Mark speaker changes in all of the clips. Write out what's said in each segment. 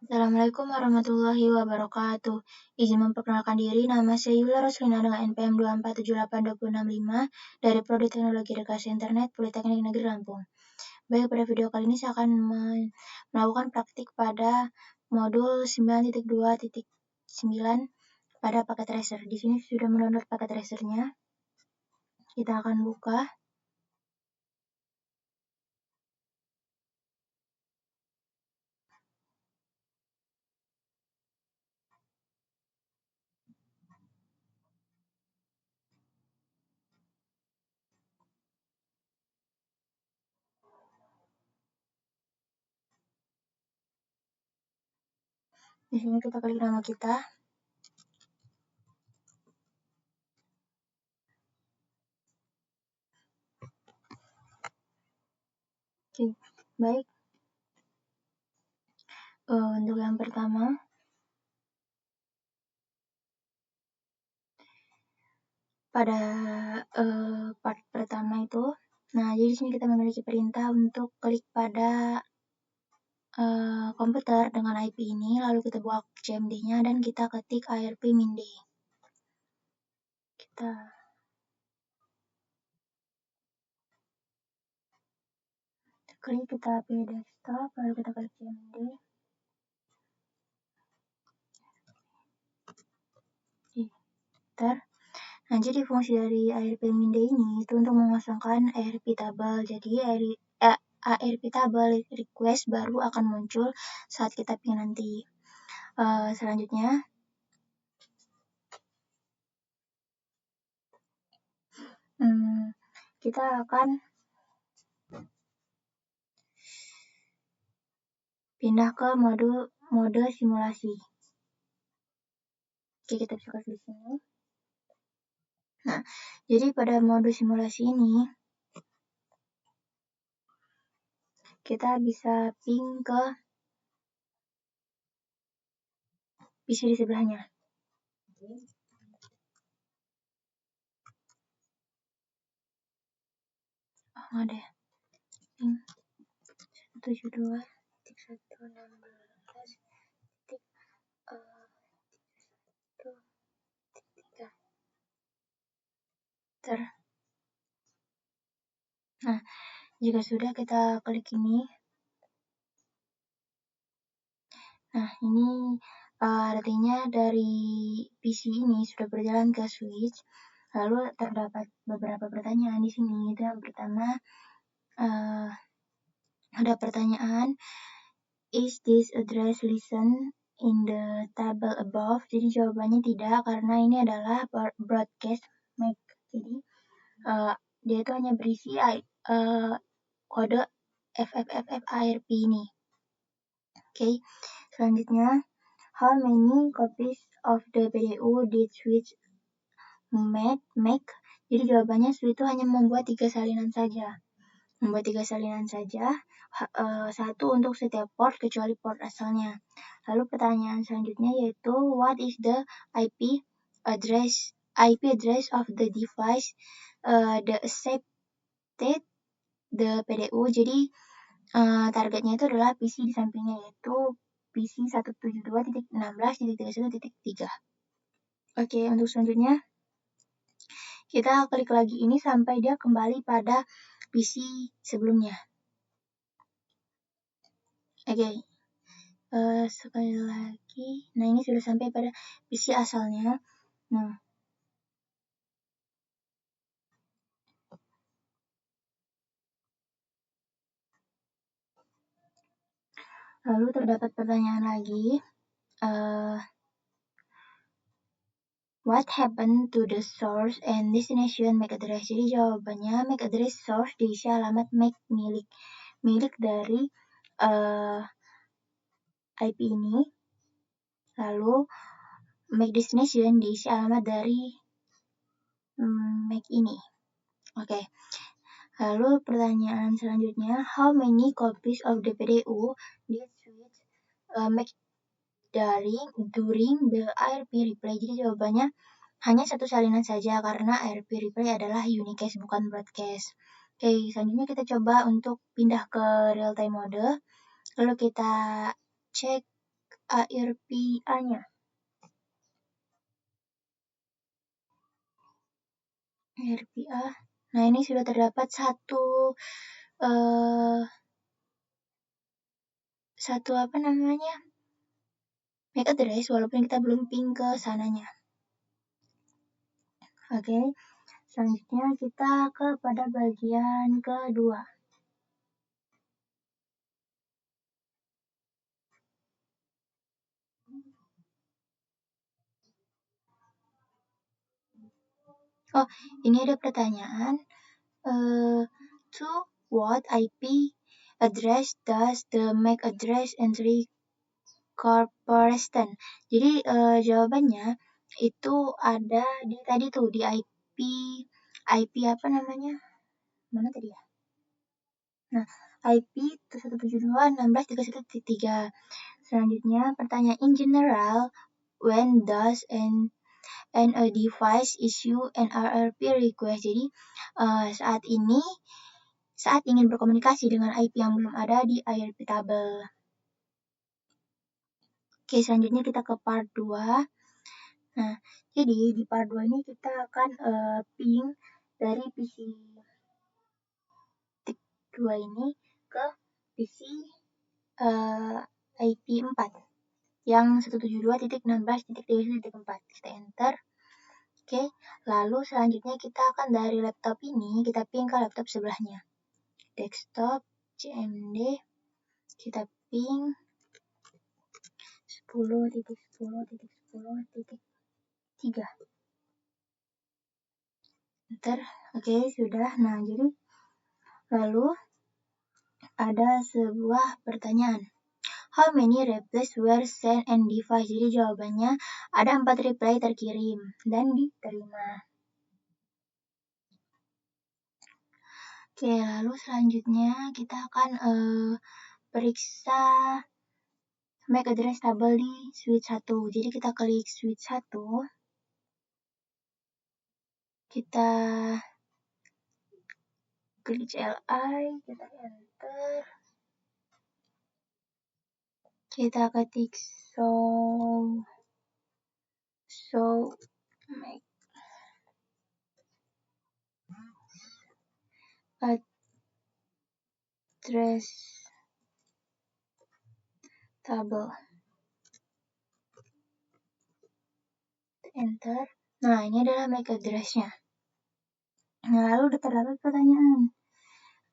Speaker 1: Assalamualaikum warahmatullahi wabarakatuh. Izin memperkenalkan diri, nama saya Yula Roslina dengan NPM 2478265 dari Prodi Teknologi Rekayasa Internet Politeknik Negeri Lampung. Baik, pada video kali ini saya akan melakukan praktik pada modul 9.2.9 pada paket tracer. Di sini sudah mendownload paket tracernya. Kita akan buka. Di sini kita klik nama kita. Oke, baik. Untuk yang pertama, pada part pertama itu, nah jadi di sini kita memiliki perintah untuk klik pada komputer dengan IP ini, lalu kita buat CMD-nya dan kita ketik ARP min-d. Kita klik, kita pilih desktop, lalu kita klik CMD. Nah, jadi fungsi dari ARP min-d ini itu untuk mengosongkan ARP table. Jadi ARP table request baru akan muncul saat kita ping nanti. Selanjutnya kita akan pindah ke mode simulasi. Oke, kita bisa klik di sini. Nah, jadi pada mode simulasi ini kita bisa ping ke PC di sebelahnya. Ada ping 172.116.3. Nah, jika sudah kita klik ini. Nah, ini artinya dari PC ini sudah berjalan ke switch. Lalu terdapat beberapa pertanyaan di sini. Itu yang pertama, ada pertanyaan, is this address listed in the table above? Jadi jawabannya tidak, karena ini adalah broadcast MAC. Jadi dia itu hanya berisi kode FFFF ARP ini. Oke, selanjutnya, how many copies of the PDU did switch make? Jadi jawabannya switch itu hanya membuat 3 salinan saja. Satu untuk setiap port kecuali port asalnya. Lalu pertanyaan selanjutnya yaitu what is the IP address of the device the accepted the PDU. Jadi targetnya itu adalah PC di sampingnya, yaitu PC 172.16.31.3. Oke, untuk selanjutnya kita klik lagi ini sampai dia kembali pada PC sebelumnya. Oke, sekali lagi. Nah, ini sudah sampai pada PC asalnya. Nah, lalu terdapat pertanyaan lagi. What happened to the source and destination MAC address? Jadi jawabannya MAC address source diisi alamat MAC milik dari IP ini. Lalu MAC destination diisi alamat dari MAC ini. Oke. Lalu pertanyaan selanjutnya, how many copies of the PDU did switch MAC during the ARP replay? Jadi jawabannya hanya satu salinan saja karena ARP replay adalah unicast bukan broadcast. Oke, selanjutnya kita coba untuk pindah ke real time mode. Lalu kita cek ARPA-nya. ARPA. Nah, ini sudah terdapat satu apa namanya? MAC address walaupun kita belum ping ke sananya. Oke. Selanjutnya kita kepada bagian kedua. Oh, ini ada pertanyaan. To what IP address does the MAC address entry correspond? Jadi jawabannya itu ada di tadi tuh di IP apa namanya? Mana tadi ya? Nah, IP 172.16.31.3. Selanjutnya pertanyaan in general, when does and a device issue an RRP request. Jadi saat ingin berkomunikasi dengan IP yang belum ada di IRP table. Oke, selanjutnya kita ke part 2. Nah, jadi di part 2 ini kita akan ping dari PC 2 ini ke PC IP 4 yang 172.16.31.4. Kita enter. Oke, lalu selanjutnya kita akan dari laptop ini kita ping ke laptop sebelahnya. Desktop CMD kita ping 10.10.10.3. Enter. Oke, sudah. Nah, jadi lalu ada sebuah pertanyaan. How many replies were sent and device? Jadi jawabannya ada 4 reply terkirim dan diterima. Oke, lalu selanjutnya kita akan periksa MAC address table di switch 1. Jadi kita klik switch 1. Kita klik CLI, kita enter. Kita ketik show MAC address table. Enter. Nah, ini adalah MAC address-nya. Nah, lalu terdapat pertanyaan.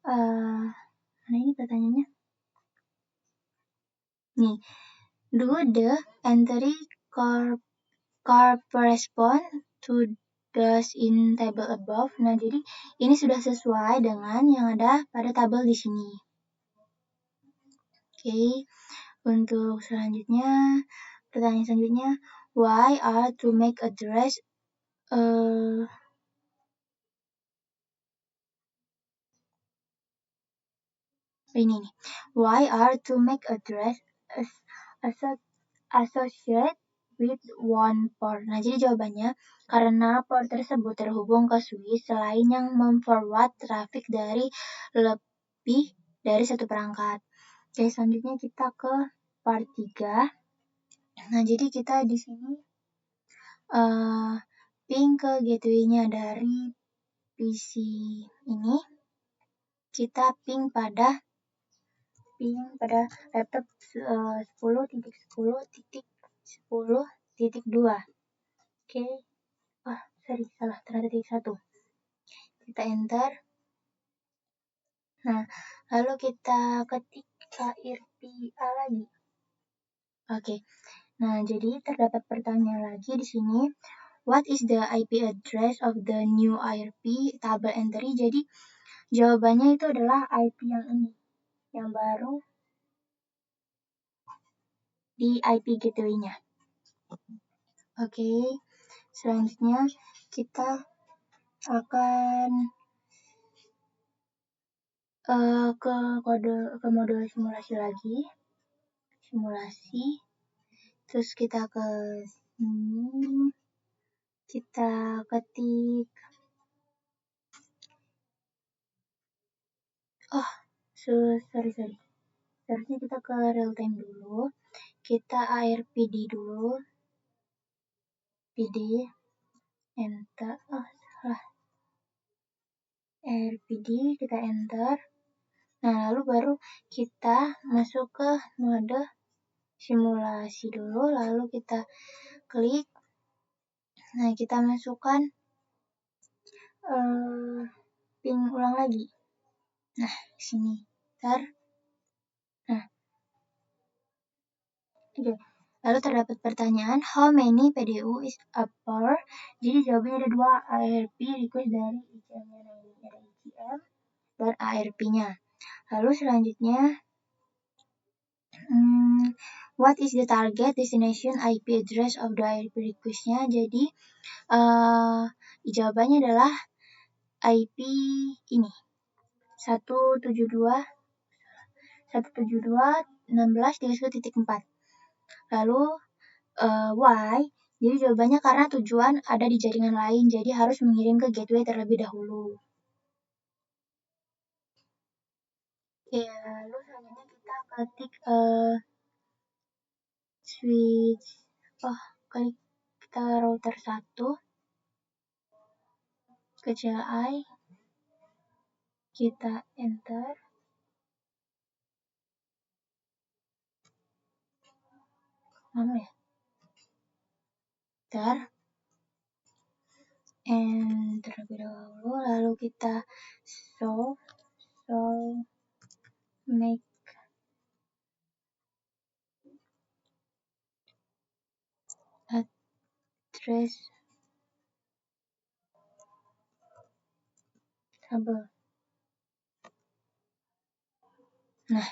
Speaker 1: Mana ini pertanyaannya? Nih, do the entry correspond to those in table above? Nah, jadi ini sudah sesuai dengan yang ada pada tabel di sini. Oke, untuk selanjutnya, pertanyaan selanjutnya, why are to MAC address ini nih. Why are to MAC address associated with one port? Nah, jadi jawabannya karena port tersebut terhubung ke switch selain yang memforward traffic dari lebih dari satu perangkat. Oke, selanjutnya kita ke part 3. Nah, jadi kita di sini ping ke gateway-nya dari PC ini. Kita ping pada laptop 10.10.10.2. Oke. Salah, ternyata titik 1. Kita enter. Nah, lalu kita ketik ARPA lagi. Oke. Nah, jadi terdapat pertanyaan lagi di sini. What is the IP address of the new IRP table entry? Jadi jawabannya itu adalah IP yang ini, yang baru di IP gateway-nya. Oke, selanjutnya kita akan ke mode simulasi lagi. Terus kita ke sini. Kita ketik. Sorry. Seharusnya kita ke real time dulu. Kita ARPD dulu. PD, enter. Oh, salah. ARPD, kita enter. Nah, lalu baru kita masuk ke mode simulasi dulu, lalu kita klik. Nah, kita masukkan ping ulang lagi. Nah, sini. Ntar. Nah. Oke. Lalu terdapat pertanyaan, how many PDU is upper? Jadi jawabannya ada 2, ARP request dari ICM-nya. Nah, ini ada ICM dan ARP-nya. Lalu selanjutnya, what is the target destination IP address of the ARP request-nya? Jadi, jawabannya adalah IP ini. 172.16.4. Lalu why? Jadi jawabannya karena tujuan ada di jaringan lain, jadi harus mengirim ke gateway terlebih dahulu. Ya, lalu selanjutnya kita ketik switch. Klik kita router 1 ke CLI. Kita enter. Mana ya? Enter. Terlebih dahulu, lalu kita show make address table. Nah,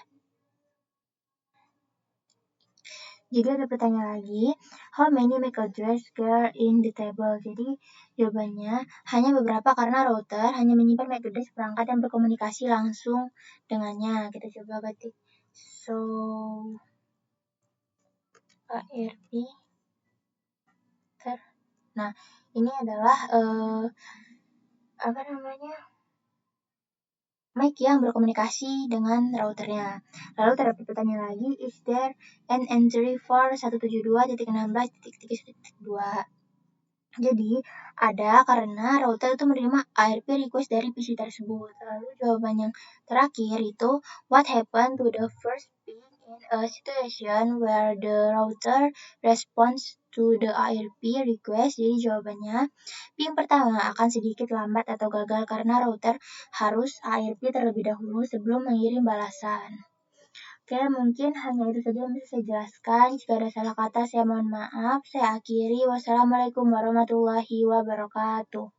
Speaker 1: jadi ada pertanyaan lagi, how many MAC address are in the table? Jadi jawabannya hanya beberapa karena router hanya menyimpan MAC address perangkat yang berkomunikasi langsung dengannya. Kita coba ketik show ARP. Nah, ini adalah MAC yang berkomunikasi dengan routernya. Lalu terdapat pertanyaan lagi, is there an entry for 172.16.2? Jadi, ada karena router itu menerima ARP request dari PC tersebut. Lalu jawaban yang terakhir itu, what happened to the first ping in a situation where the router responds to the ARP request? Jadi jawabannya, ping pertama akan sedikit lambat atau gagal karena router harus ARP terlebih dahulu sebelum mengirim balasan. Oke, mungkin hanya itu saja yang bisa saya jelaskan. Jika ada salah kata, saya mohon maaf. Saya akhiri. Wassalamualaikum warahmatullahi wabarakatuh.